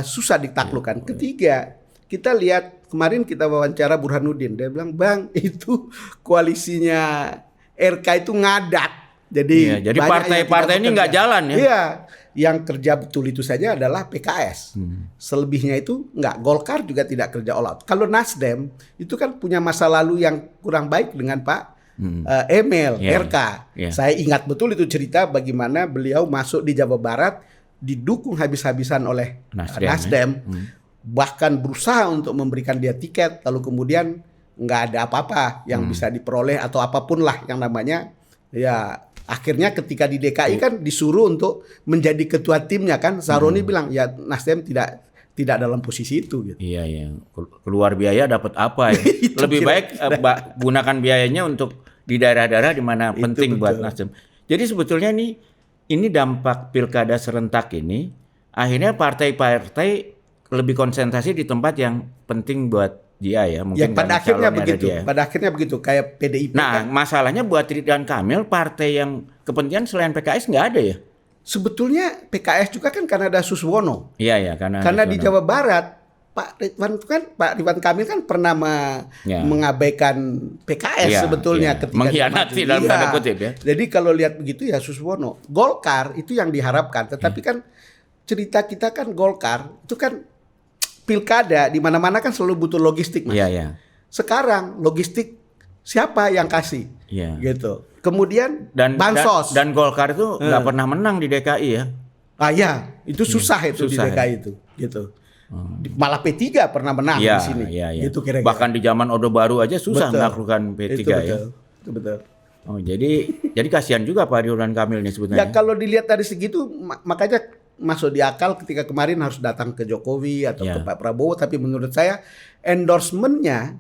susah ditaklukkan. Ketiga, kita lihat kemarin kita wawancara Burhanuddin, dia bilang, "Bang, itu koalisinya RK itu ngadat." Iya, jadi banyak partai-partai yang ini tidak nggak bekerja. jalan ya? Iya, yang kerja betul itu saja adalah PKS. Selebihnya itu nggak. Golkar juga tidak kerja all out. Kalau Nasdem itu kan punya masa lalu yang kurang baik dengan Pak Emil, Yeah. RK. Yeah. Saya ingat betul itu cerita bagaimana beliau masuk di Jawa Barat didukung habis-habisan oleh Nasdem. Bahkan berusaha untuk memberikan dia tiket, lalu kemudian nggak ada apa-apa yang bisa diperoleh atau apapun lah yang namanya. Ya akhirnya ketika di DKI kan disuruh untuk menjadi ketua timnya kan, Saroni bilang ya Nasdem tidak dalam posisi itu gitu. Iya, iya. Keluar biaya dapat apa ya? Lebih baik gunakan biayanya untuk di daerah-daerah di mana penting buat Nasdem. Jadi sebetulnya ini dampak pilkada serentak ini akhirnya partai-partai lebih konsentrasi di tempat yang penting buat dia ya. Mungkin Ya pada akhirnya begitu. dia. Pada akhirnya begitu kayak PDIP. Nah, kan. masalahnya buat Ridwan Kamil partai yang kepentingan selain PKS nggak ada ya? Sebetulnya PKS juga kan karena ada Suswono. Iya ya, karena Di Jawa Barat Pak Ridwan Kamil kan pernah mengabaikan PKS sebetulnya ketika mengkhianati dalam tanda kutip ya. Jadi kalau lihat begitu ya Suswono. Golkar itu yang diharapkan, tetapi kan cerita kita kan Golkar itu kan pilkada di mana-mana kan selalu butuh logistik, Mas. Iya, iya. Sekarang logistik siapa yang kasih? Iya. Gitu. Kemudian bansos. Dan Golkar itu nggak pernah menang di DKI ya. Ah ya, itu susah itu di DKI itu, gitu. Malah P3 pernah menang di sini. Iya. Gitu kira-kira. Bahkan di zaman Orde Baru aja susah menaklukkan P3 itu ya. Itu betul. Oh, jadi kasihan juga Pak Ridwan Kamil ini Ya sebetulnya. kalau dilihat dari segitu makanya masuk di akal ketika kemarin harus datang ke Jokowi atau ke Pak Prabowo, tapi menurut saya endorsementnya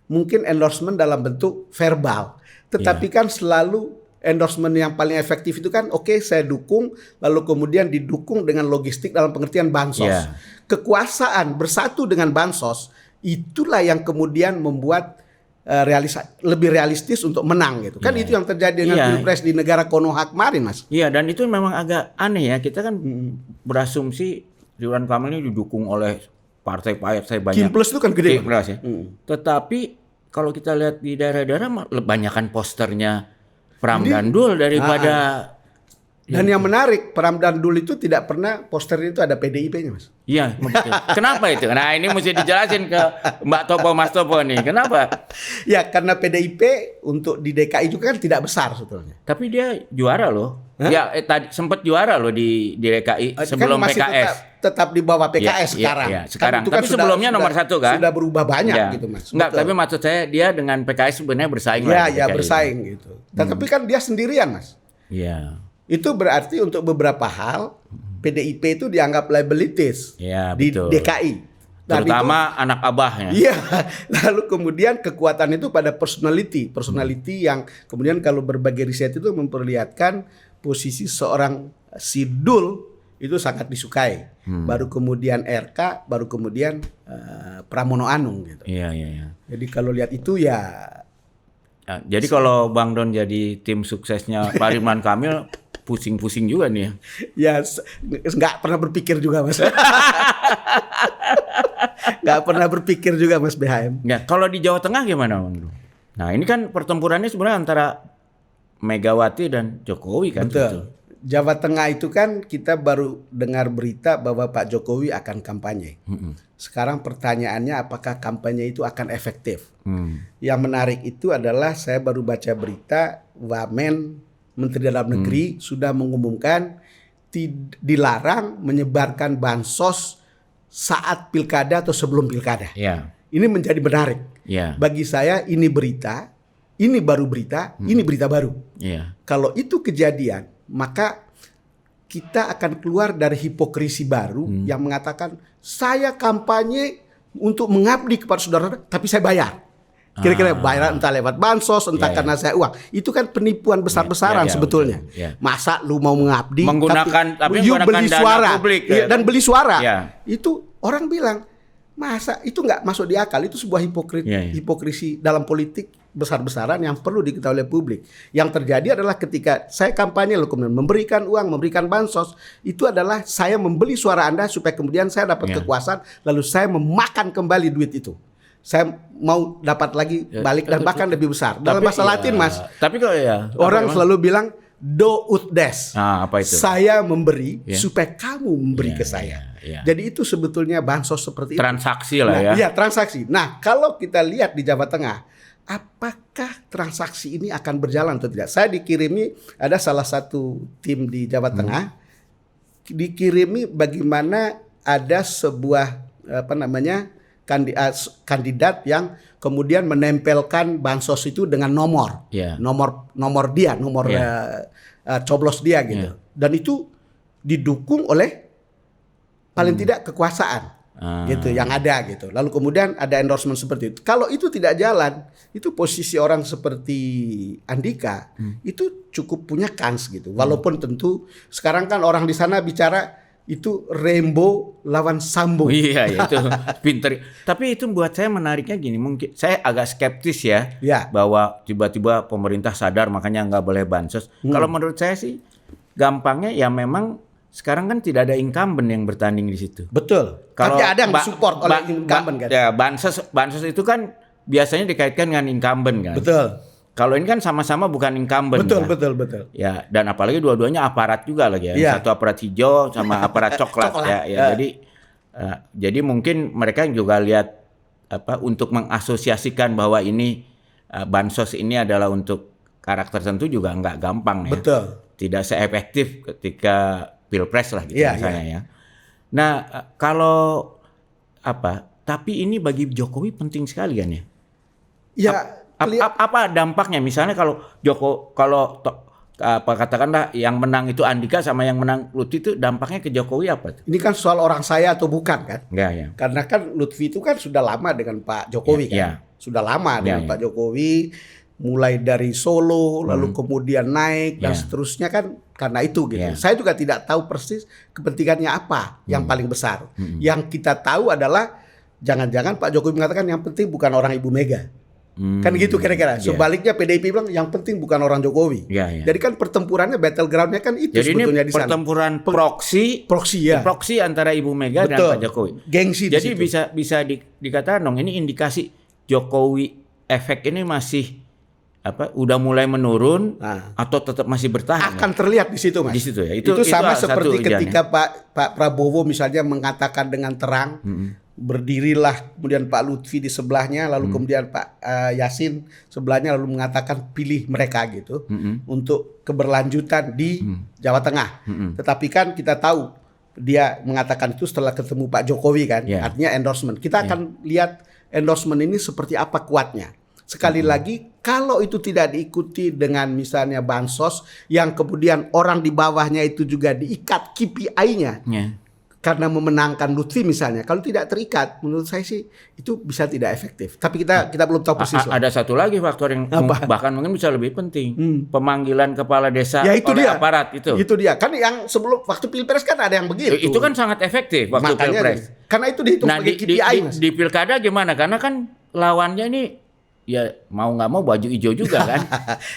mungkin endorsement dalam bentuk verbal, tetapi kan selalu endorsement yang paling efektif itu kan oke, saya dukung, lalu kemudian didukung dengan logistik dalam pengertian bansos. Kekuasaan bersatu dengan bansos itulah yang kemudian membuat lebih realistis untuk menang gitu. Kan itu yang terjadi dengan Pilpres di negara Konoha kemarin, Mas. Iya, dan itu memang agak aneh ya. Kita kan berasumsi Ridwan Kamil ini didukung oleh partai-partai banyak. Kim Plus itu kan gede. Plus ya. Tetapi kalau kita lihat di daerah-daerah banyakan posternya Pram dan Dul daripada dan yang menarik, Pram dan Dul itu tidak pernah poster itu ada PDIP-nya, Mas. Iya, betul. Kenapa itu? Nah, ini mesti dijelasin ke Mbak Topo, Mas Topo nih. Kenapa? Ya, karena PDIP untuk di DKI juga kan tidak besar sebetulnya. Tapi dia juara loh. Ya, tadi sempat juara loh di DKI sebelum kan masih PKS. Tetap di bawah PKS sekarang. Iya, sekarang. Kan Tapi sebelumnya nomor 1 kan? Sudah berubah banyak gitu, Mas. Enggak, tapi maksud saya dia dengan PKS sebenarnya bersaing lah. Ya, bersaing gitu. Tapi kan dia sendirian, Mas. Iya. Itu berarti untuk beberapa hal PDIP itu dianggap liabilities di DKI. Terutama anak abahnya. Iya. Lalu kemudian kekuatan itu pada personality yang kemudian kalau berbagai riset itu memperlihatkan posisi seorang Sidul itu sangat disukai. Baru kemudian RK, baru kemudian Pramono Anung gitu. Iya. Jadi kalau lihat itu ya. Jadi kalau Bang Don jadi tim suksesnya Pak Ridwan Kamil pusing-pusing juga nih ya. Ya nggak pernah berpikir juga, Mas. Nggak pernah berpikir juga, Mas BHM. Ya, kalau di Jawa Tengah gimana, Bang Don? Nah, ini kan pertempurannya sebenarnya antara Megawati dan Jokowi kan. Betul. Jawa Tengah itu kan kita baru dengar berita bahwa Pak Jokowi akan kampanye. Sekarang pertanyaannya apakah kampanye itu akan efektif? Yang menarik itu adalah saya baru baca berita Wamen Menteri Dalam Negeri sudah mengumumkan dilarang menyebarkan bansos saat pilkada atau sebelum pilkada. Ya. Ini menjadi menarik. Ya. Bagi saya ini berita, ini baru berita, ini berita baru. Ya. Kalau itu kejadian, maka kita akan keluar dari hipokrisi baru yang mengatakan saya kampanye untuk mengabdi kepada saudara, tapi saya bayar. Kira-kira bayar entah lewat bansos, entah karena saya uang. Itu kan penipuan besar-besaran sebetulnya. Masa lu mau mengabdi tapi you beli suara publik, dan beli suara. Itu orang bilang, masa itu nggak masuk di akal. Itu sebuah hipokrisi dalam politik besar-besaran yang perlu diketahui oleh publik. Yang terjadi adalah ketika saya kampanye lalu kemudian memberikan uang, memberikan bansos, itu adalah saya membeli suara Anda supaya kemudian saya dapat kekuasaan, lalu saya memakan kembali duit itu. Saya mau dapat lagi balik dan bahkan lebih besar. Dalam bahasa Latin, Mas. Tapi kalau orang selalu bilang do ut des. Apa itu? Saya memberi supaya kamu memberi ke saya. Jadi itu sebetulnya bansos seperti transaksi itu. Lah ya. Iya, transaksi. Nah, kalau kita lihat di Jawa Tengah, apakah transaksi ini akan berjalan atau tidak. Saya dikirimi, ada salah satu tim di Jawa Tengah dikirimi bagaimana ada sebuah kandidat yang kemudian menempelkan bansos itu dengan nomor coblos dia gitu. Dan itu didukung oleh paling tidak kekuasaan gitu yang ada gitu. Lalu kemudian ada endorsement seperti itu. Kalau itu tidak jalan, itu posisi orang seperti Andika itu cukup punya kans gitu. Walaupun tentu sekarang kan orang di sana bicara itu Rembo lawan Sambo. Iya itu pinter. Tapi itu buat saya menariknya gini, mungkin saya agak skeptis ya. Bahwa tiba-tiba pemerintah sadar makanya nggak boleh bansos. Kalau menurut saya sih gampangnya ya memang sekarang kan tidak ada incumbent yang bertanding di situ. Betul. Tapi ada yang disupport oleh incumbent kan. Ya bansos itu kan biasanya dikaitkan dengan incumbent kan. Betul. Kalau ini kan sama-sama bukan incumbent. Betul. Ya dan apalagi dua-duanya aparat juga lagi ya. Satu aparat hijau sama aparat coklat. Ya. Jadi mungkin mereka juga lihat untuk mengasosiasikan bahwa ini bansos ini adalah untuk karakter tertentu juga nggak gampang ya. Betul. Tidak seefektif ketika Pilpres lah gitu misalnya ya. Nah, tapi ini bagi Jokowi penting sekali kan ya? Ya, apa dampaknya misalnya kalau katakanlah yang menang itu Andika sama yang menang Lutfi itu dampaknya ke Jokowi apa tuh? Ini kan soal orang saya atau bukan kan? Ya. Karena kan Lutfi itu kan sudah lama dengan Pak Jokowi kan? Sudah lama dengan Pak Jokowi. Mulai dari Solo, lalu kemudian naik dan seterusnya kan karena itu gitu. Saya juga tidak tahu persis kepentingannya apa yang paling besar. Yang kita tahu adalah jangan-jangan Pak Jokowi mengatakan yang penting bukan orang Ibu Mega. Kan gitu kira-kira. Sebaliknya PDIP bilang yang penting bukan orang Jokowi. Jadi kan pertempurannya battlegroundnya kan itu jadi sebetulnya di sana. Pertempuran proksi antara Ibu Mega dan Pak Jokowi. Gengsi. Jadi bisa dikatakan dong ini indikasi Jokowi efek ini masih udah mulai menurun atau tetap masih bertahan? Akan terlihat di situ, Mas. Di situ ya. Itu sama seperti ketika Pak Prabowo misalnya mengatakan dengan terang, berdirilah kemudian Pak Lutfi di sebelahnya, lalu kemudian Pak Yasin sebelahnya, lalu mengatakan pilih mereka gitu untuk keberlanjutan di Jawa Tengah. Tetapi kan kita tahu dia mengatakan itu setelah ketemu Pak Jokowi kan, artinya endorsement. Kita akan lihat endorsement ini seperti apa kuatnya. Sekali lagi, kalau itu tidak diikuti dengan misalnya bansos yang kemudian orang di bawahnya itu juga diikat KPI-nya karena memenangkan Lutfi misalnya. Kalau tidak terikat, menurut saya sih itu bisa tidak efektif. Tapi kita belum tahu persis. Ada satu lagi faktor yang bahkan mungkin bisa lebih penting, pemanggilan kepala desa oleh aparat itu. Itu dia. Kan yang sebelum waktu Pilpres kan ada yang begitu. Itu kan sangat efektif waktu Pilpres. Karena itu dihitung sebagai KPI. Di Pilkada gimana? Karena kan lawannya ini ya mau nggak mau baju hijau juga kan.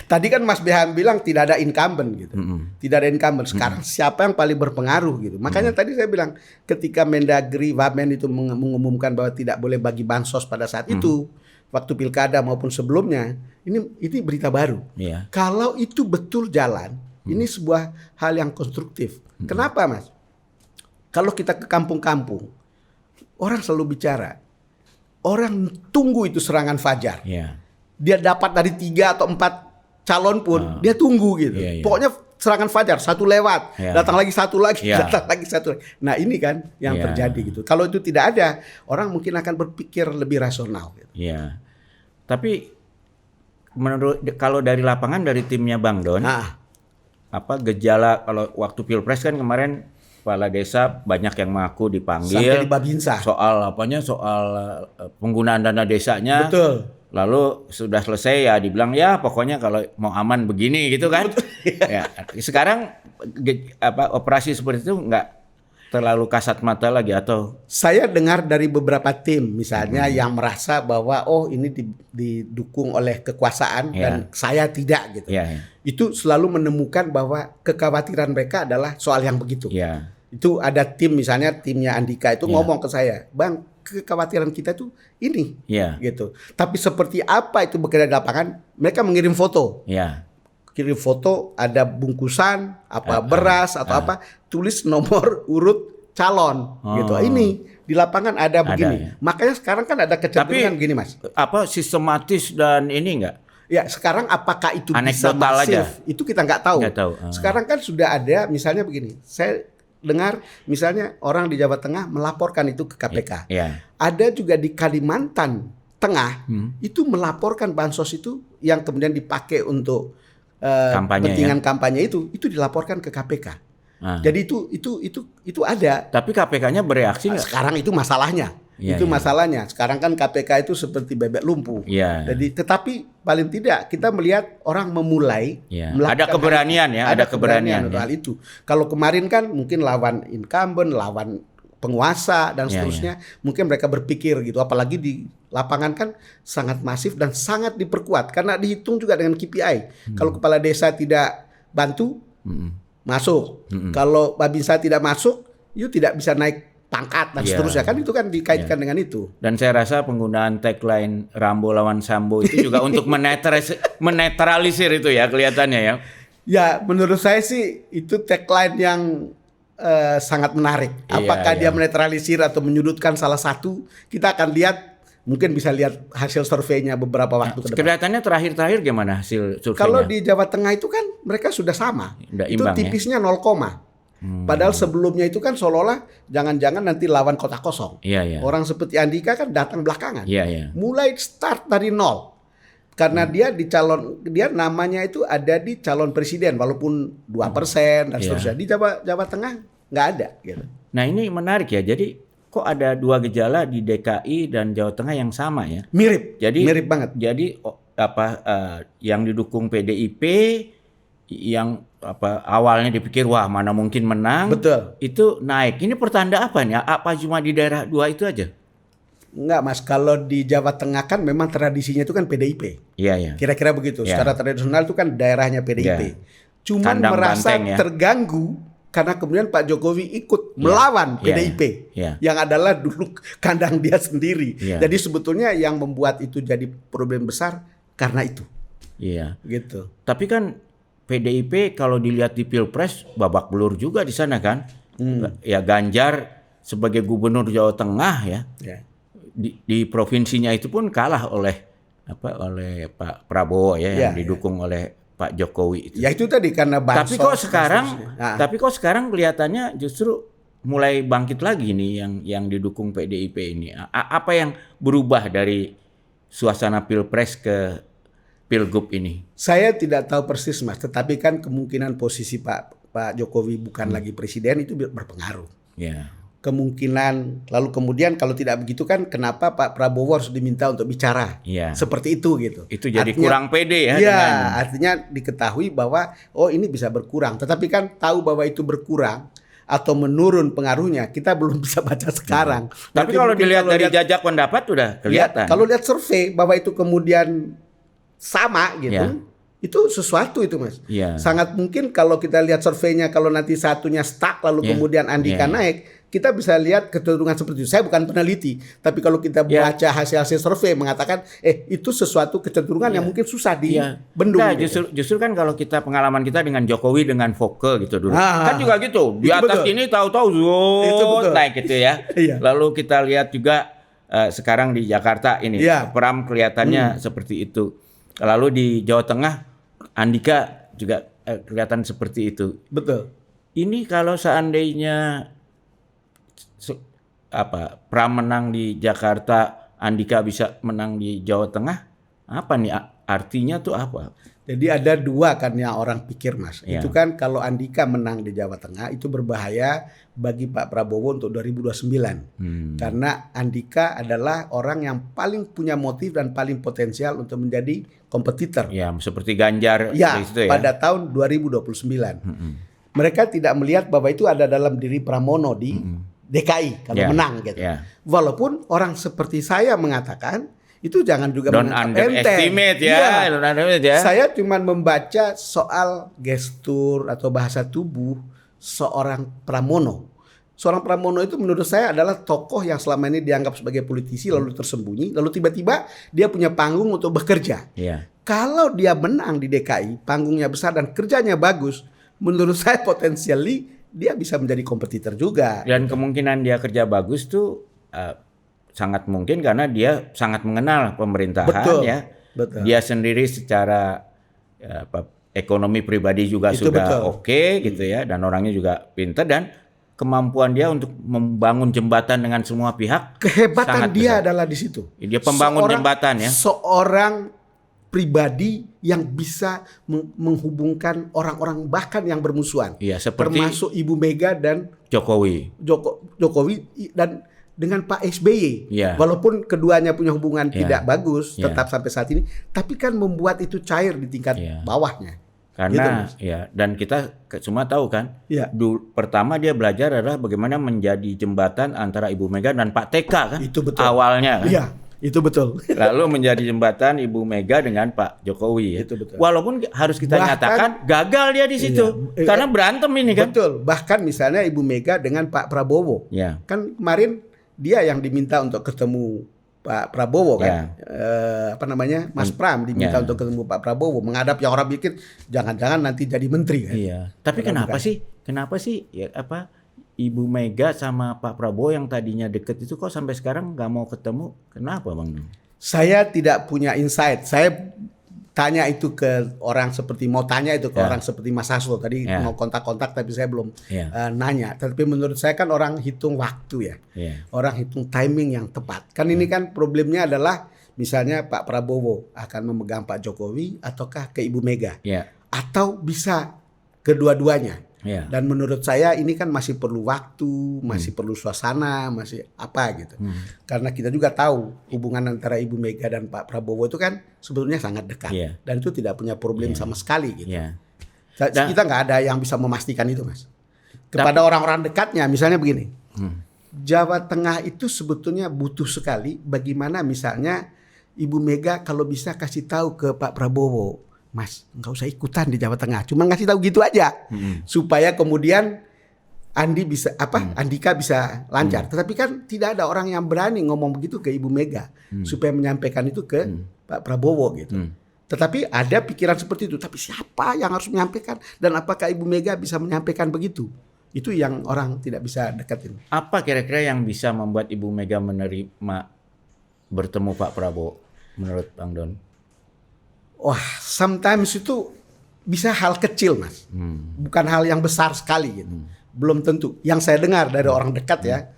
Tadi kan Mas Behan bilang tidak ada incumbent gitu. Tidak ada incumbent. Sekarang siapa yang paling berpengaruh gitu. Makanya tadi saya bilang ketika Mendagri Wamen itu mengumumkan bahwa tidak boleh bagi bansos pada saat itu, waktu pilkada maupun sebelumnya, ini berita baru. Kalau itu betul jalan, ini sebuah hal yang konstruktif. Kenapa, Mas? Kalau kita ke kampung-kampung, orang selalu bicara, orang tunggu itu serangan fajar. Dia dapat dari 3 atau 4 calon pun, dia tunggu gitu. Pokoknya serangan fajar, satu lewat, datang lagi satu lagi, datang lagi satu lagi. Nah ini kan yang terjadi gitu. Kalau itu tidak ada, orang mungkin akan berpikir lebih rasional. Gitu. Tapi kalau dari lapangan, dari timnya Bang Don, gejala kalau waktu Pilpres kan kemarin kepala desa banyak yang mengaku dipanggil sampai di Babinsa. Soal penggunaan dana desanya. Betul. Lalu sudah selesai ya dibilang ya pokoknya kalau mau aman begini gitu kan. Sekarang operasi seperti itu nggak terlalu kasat mata lagi atau? Saya dengar dari beberapa tim misalnya yang merasa bahwa ini didukung oleh kekuasaan dan saya tidak gitu. Itu selalu menemukan bahwa kekhawatiran mereka adalah soal yang begitu. Itu ada tim misalnya timnya Andika itu ngomong ke saya, Bang, kekhawatiran kita tuh ini gitu. Tapi seperti apa itu bekerja di lapangan, mereka mengirim foto. Kirim foto ada bungkusan beras atau tulis nomor urut calon gitu. Ini di lapangan ada begini. ya. Makanya sekarang kan ada kecenderungan begini, Mas. Apa sistematis dan ini enggak? Ya, sekarang apakah itu bisa Anekdotal masif? aja. Itu kita nggak tahu. Nggak tahu. Sekarang kan sudah ada, misalnya begini. Saya dengar misalnya orang di Jawa Tengah melaporkan itu ke KPK. Ya. Ada juga di Kalimantan Tengah itu melaporkan bansos itu yang kemudian dipakai untuk Kampanye, kepentingan kampanye itu dilaporkan ke KPK. Jadi itu ada. Tapi KPK-nya bereaksi nggak? Sekarang itu masalahnya. Iya, itu iya. masalahnya. Sekarang kan KPK itu seperti bebek lumpuh. Iya. Jadi tetapi paling tidak kita melihat orang memulai Iya. melakukan Ada keberanian hal itu. ya, Ada ada keberanian untuk ya. hal itu. Kalau kemarin kan mungkin lawan incumbent, lawan penguasa dan Iya, seterusnya, mungkin mereka berpikir gitu. Apalagi di lapangan kan sangat masif dan sangat diperkuat karena dihitung juga dengan KPI. Kalau kepala desa tidak bantu, masuk. Kalau babinsa tidak masuk, you tidak bisa naik pangkat dan Iya. seterusnya. Kan itu kan dikaitkan dengan itu. Dan saya rasa penggunaan tagline Rambo lawan Sambo itu juga untuk menetralisir itu ya kelihatannya ya. Ya, menurut saya sih itu tagline yang sangat menarik. Iya, Apakah iya. dia menetralisir atau menyudutkan salah satu? Kita akan lihat, mungkin bisa lihat hasil surveinya beberapa waktu ke depan. Kelihatannya terakhir-terakhir gimana hasil surveinya? Kalau di Jawa Tengah itu kan mereka sudah sama. Udah Itu imbang, ya? tipisnya 0, padahal sebelumnya itu kan seolah-olah jangan-jangan nanti lawan kota kosong. Iya, iya. Orang seperti Andika kan datang belakangan. Iya, iya. Mulai start dari 0. Karena dia namanya itu ada di calon presiden walaupun 2% dan Iya. seterusnya. Di Jawa Tengah nggak ada gitu. Nah ini menarik ya. Jadi kok ada dua gejala di DKI dan Jawa Tengah yang sama ya? Mirip. Jadi mirip banget. Jadi yang didukung PDIP yang awalnya dipikir wah mana mungkin menang, Betul. itu naik. Ini pertanda apa nih? Apa cuma di daerah dua itu aja? Enggak, Mas. Kalau di Jawa Tengah kan memang tradisinya itu kan PDIP. Iya ya. Kira-kira begitu. Ya. Secara tradisional itu kan daerahnya PDIP. Ya. Cuman Kandang merasa banteng ya. terganggu karena kemudian Pak Jokowi ikut melawan Ya. PDIP. Ya. Yang adalah dulu kandang dia sendiri. Ya. Jadi sebetulnya yang membuat itu jadi problem besar karena itu. Iya. Gitu. Tapi kan PDIP kalau dilihat di Pilpres babak belur juga di sana kan. Ya Ganjar sebagai gubernur Jawa Tengah ya. Ya. Di provinsinya itu pun kalah oleh Pak Prabowo ya yang Ya, didukung oleh Pak Jokowi itu. Ya itu tadi karena bansos. Tapi kok sekarang kelihatannya justru mulai bangkit lagi nih yang didukung PDIP ini. Apa yang berubah dari suasana Pilpres ke Pilgub ini? Saya tidak tahu persis, Mas, tetapi kan kemungkinan posisi Pak Jokowi bukan lagi presiden itu berpengaruh. Ya. Kemungkinan lalu kemudian kalau tidak begitu kan kenapa Pak Prabowo harus diminta untuk bicara Iya. seperti itu gitu. Itu jadi kurang pede ya. Iya, dengan- artinya diketahui bahwa ini bisa berkurang. Tetapi kan tahu bahwa itu berkurang atau menurun pengaruhnya kita belum bisa baca sekarang. Tapi Nanti kalau mungkin dilihat dari jajak pendapat udah kelihatan. kalau lihat survei bahwa itu kemudian sama gitu. Ya. Itu sesuatu itu, Mas. Iya. Sangat mungkin kalau kita lihat surveinya kalau nanti satunya stuck lalu Ya. kemudian Andika Ya. naik, kita bisa lihat kecenderungan seperti itu. Saya bukan peneliti, tapi kalau kita Ya. baca hasil-hasil survei mengatakan itu sesuatu kecenderungan yang mungkin susah Iya. dibendung. Nah, gitu. justru kan kalau kita pengalaman kita dengan Jokowi dengan Foke gitu dulu. Ah, Kan juga gitu. Di itu atas betul. ini tahu-tahu Itu betul. naik gitu ya. Iya. Lalu kita lihat juga sekarang di Jakarta ini Iya. Pram kelihatannya seperti itu. Lalu di Jawa Tengah Andika juga kelihatan seperti itu. Betul. Ini kalau seandainya Pram menang di Jakarta, Andika bisa menang di Jawa Tengah, apa nih artinya tuh apa? Jadi ada dua kan yang orang pikir, Mas. Ya. Itu kan kalau Andika menang di Jawa Tengah itu berbahaya bagi Pak Prabowo untuk 2029. Karena Andika adalah orang yang paling punya motif dan paling potensial untuk menjadi kompetitor. Ya, seperti Ganjar Ya, di situ ya. pada tahun 2029. Mereka tidak melihat bahwa itu ada dalam diri Pramono di DKI kalau Ya, menang gitu. ya. Walaupun orang seperti saya mengatakan itu jangan juga Don't menganggap underestimate enteng. ya. Iya. Don't underestimate ya. Saya cuma membaca soal gestur atau bahasa tubuh seorang Pramono. Seorang Pramono itu menurut saya adalah tokoh yang selama ini dianggap sebagai politisi lalu tersembunyi, lalu tiba-tiba dia punya panggung untuk bekerja. Iya. Kalau dia menang di DKI, panggungnya besar dan kerjanya bagus, menurut saya potensially dia bisa menjadi kompetitor juga. Dan kemungkinan dia kerja bagus tuh sangat mungkin karena dia sangat mengenal pemerintahan Betul, ya. betul. Dia sendiri secara ekonomi pribadi juga Itu sudah betul. oke gitu ya, dan orangnya juga pintar, dan kemampuan dia untuk membangun jembatan dengan semua pihak Kehebatan sangat dia besar. adalah di situ. Dia pembangun jembatan ya. Seorang pribadi yang bisa menghubungkan orang-orang bahkan yang bermusuhan. Iya, seperti termasuk Ibu Mega dan Jokowi. Jokowi dan dengan Pak SBY. Iya. Walaupun keduanya punya hubungan Iya. tidak bagus Iya. tetap sampai saat ini, tapi kan membuat itu cair di tingkat Iya. bawahnya. Karena Gitu, ya, dan kita semua tahu kan, Iya. pertama dia belajar adalah bagaimana menjadi jembatan antara Ibu Mega dan Pak TK kan. Itu betul. Awalnya kan. Iya, itu betul. Lalu menjadi jembatan Ibu Mega dengan Pak Jokowi ya. Itu betul. Walaupun harus kita Bahkan- nyatakan gagal dia di situ. Iya. Karena berantem ini kan. Betul. Bahkan misalnya Ibu Mega dengan Pak Prabowo. Ya. Kan kemarin dia yang diminta untuk ketemu Pak Prabowo kan, Mas Pram diminta Ya. untuk ketemu Pak Prabowo, menghadap yang orang pikir jangan-jangan nanti jadi menteri kan. Iya. Tapi kenapa sih ya Ibu Mega sama Pak Prabowo yang tadinya deket itu kok sampai sekarang nggak mau ketemu? Kenapa Bang? Saya tidak punya insight. Saya tanya itu ke orang seperti orang seperti Mas Hasto tadi Ya. mau kontak-kontak tapi saya belum Ya. nanya. Tapi menurut saya kan orang hitung waktu ya. Ya. Orang hitung timing yang tepat. Kan ini kan problemnya adalah misalnya Pak Prabowo akan memegang Pak Jokowi ataukah ke Ibu Mega. Ya. Atau bisa kedua-duanya. Ya. Dan menurut saya ini kan masih perlu waktu, masih perlu suasana, masih apa gitu. Karena kita juga tahu hubungan antara Ibu Mega dan Pak Prabowo itu kan sebetulnya sangat dekat. Iya. Dan itu tidak punya problem sama sekali gitu. Ya. Kita nggak ada yang bisa memastikan itu, Mas. Kepada orang-orang dekatnya, misalnya begini. Jawa Tengah itu sebetulnya butuh sekali bagaimana misalnya Ibu Mega kalau bisa kasih tahu ke Pak Prabowo, Mas, nggak usah ikutan di Jawa Tengah, cuma ngasih tahu gitu aja, supaya kemudian Andika bisa lancar. Tetapi kan tidak ada orang yang berani ngomong begitu ke Ibu Mega, supaya menyampaikan itu ke Pak Prabowo gitu. Tetapi ada pikiran seperti itu. Tapi siapa yang harus menyampaikan dan apakah Ibu Mega bisa menyampaikan begitu? Itu yang orang tidak bisa deketin. Apa kira-kira yang bisa membuat Ibu Mega menerima bertemu Pak Prabowo menurut Bang Don? Wah, sometimes itu bisa hal kecil, Mas. Bukan hal yang besar sekali gitu. Belum tentu. Yang saya dengar dari orang dekat ya,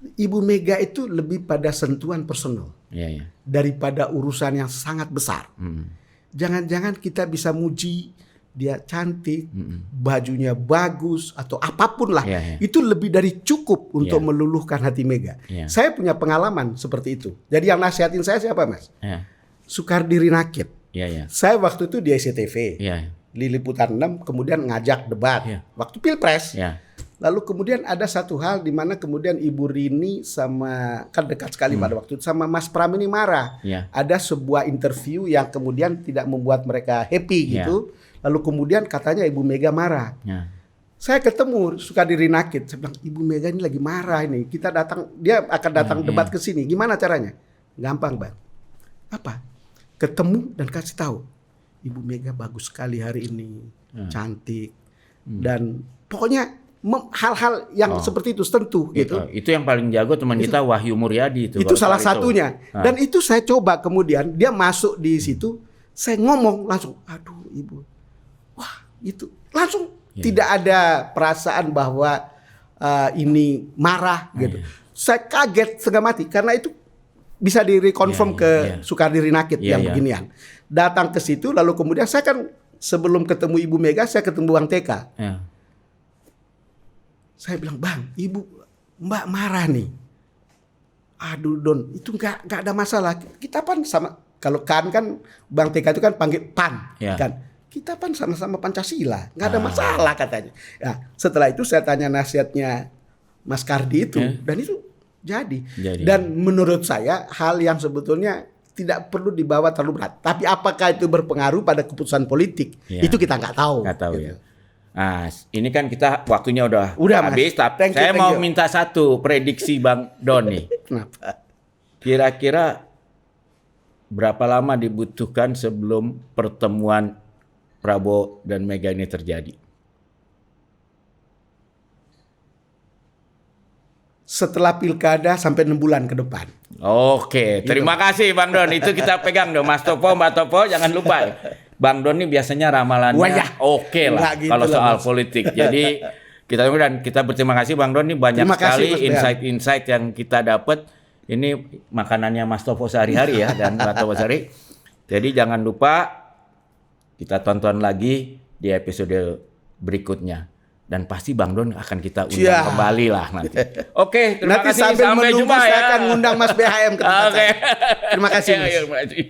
Ibu Mega itu lebih pada sentuhan personal Iya. daripada urusan yang sangat besar. Jangan-jangan kita bisa muji dia cantik, bajunya bagus atau apapun lah. Iya. Itu lebih dari cukup untuk Iya. meluluhkan hati Mega. Iya. Saya punya pengalaman seperti itu. Jadi yang nasihatin saya siapa, Mas? Iya. Sukardi Rinakit. Iya. Saya waktu itu di SCTV, Iya. di Liputan 6, kemudian ngajak debat Iya. waktu Pilpres. Iya. Lalu kemudian ada satu hal di mana kemudian Ibu Rini sama kan dekat sekali pada waktu itu sama Mas Pram ini marah. Iya. Ada sebuah interview yang kemudian tidak membuat mereka happy Iya. gitu. Lalu kemudian katanya Ibu Mega marah. Iya. Saya ketemu Sukardi Rinakit, saya bilang Ibu Mega ini lagi marah ini. Kita datang, dia akan datang debat ke sini. Gimana caranya? Gampang, Bang. Apa? Ketemu dan kasih tahu. Ibu Mega bagus sekali hari ini, cantik. Dan pokoknya hal-hal yang seperti itu sentuh gitu. Itu yang paling jago teman kita Wahyu Muryadi itu. Itu kalau salah soal itu. satunya. Dan itu saya coba kemudian dia masuk di situ, saya ngomong langsung, aduh Ibu, wah itu langsung tidak ada perasaan bahwa ini marah gitu. Saya kaget setengah mati karena itu bisa direkonfirm ke Sukardi Rinakit yang beginian. Datang ke situ lalu kemudian saya kan sebelum ketemu Ibu Mega saya ketemu Bang TK. Iya. Saya bilang, Bang, Mbak marah nih. Aduh Don, itu nggak ada masalah. Kita pan sama, kalau kan Bang TK itu kan panggil PAN, kan. Kita pan sama-sama Pancasila, nggak ada masalah katanya. Nah, setelah itu saya tanya nasihatnya Mas Kardi itu, dan itu jadi. Dan menurut saya hal yang sebetulnya tidak perlu dibawa terlalu berat. Tapi apakah itu berpengaruh pada keputusan politik? Itu kita nggak tahu. Nggak tahu gitu. ya. Nah, ini kan kita waktunya udah habis, Mas. tapi saya mau minta satu prediksi Bang Don nih. Kenapa? Kira-kira berapa lama dibutuhkan sebelum pertemuan Prabowo dan Mega ini terjadi? setelah pilkada sampai 6 bulan ke depan. Oke, terima kasih Bang Don. Itu kita pegang dong, Mas Topo, Mbak Topo, jangan lupa. Bang Don ini biasanya ramalannya Wah, ya. oke lah Nggak gitu kalau lah, soal Mas. politik. Jadi kita dan kita berterima kasih Bang Don, ini banyak Terima kasih, sekali Mas Bean. insight-insight yang kita dapat. Ini makanannya Mas Topo sehari-hari ya dan Mbak Topo sehari. Jadi jangan lupa kita tonton lagi di episode berikutnya. Dan pasti Bang Don akan kita undang Siap. kembali lah nanti. Oke, terima Nanti kasih. sambil Sampai menunggu jumpa saya ya. akan ngundang Mas BHM ke tempat Oke. saya. Terima kasih, Mas. Ayo, terima kasih.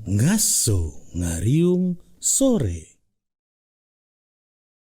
Ngaso ngariung sore.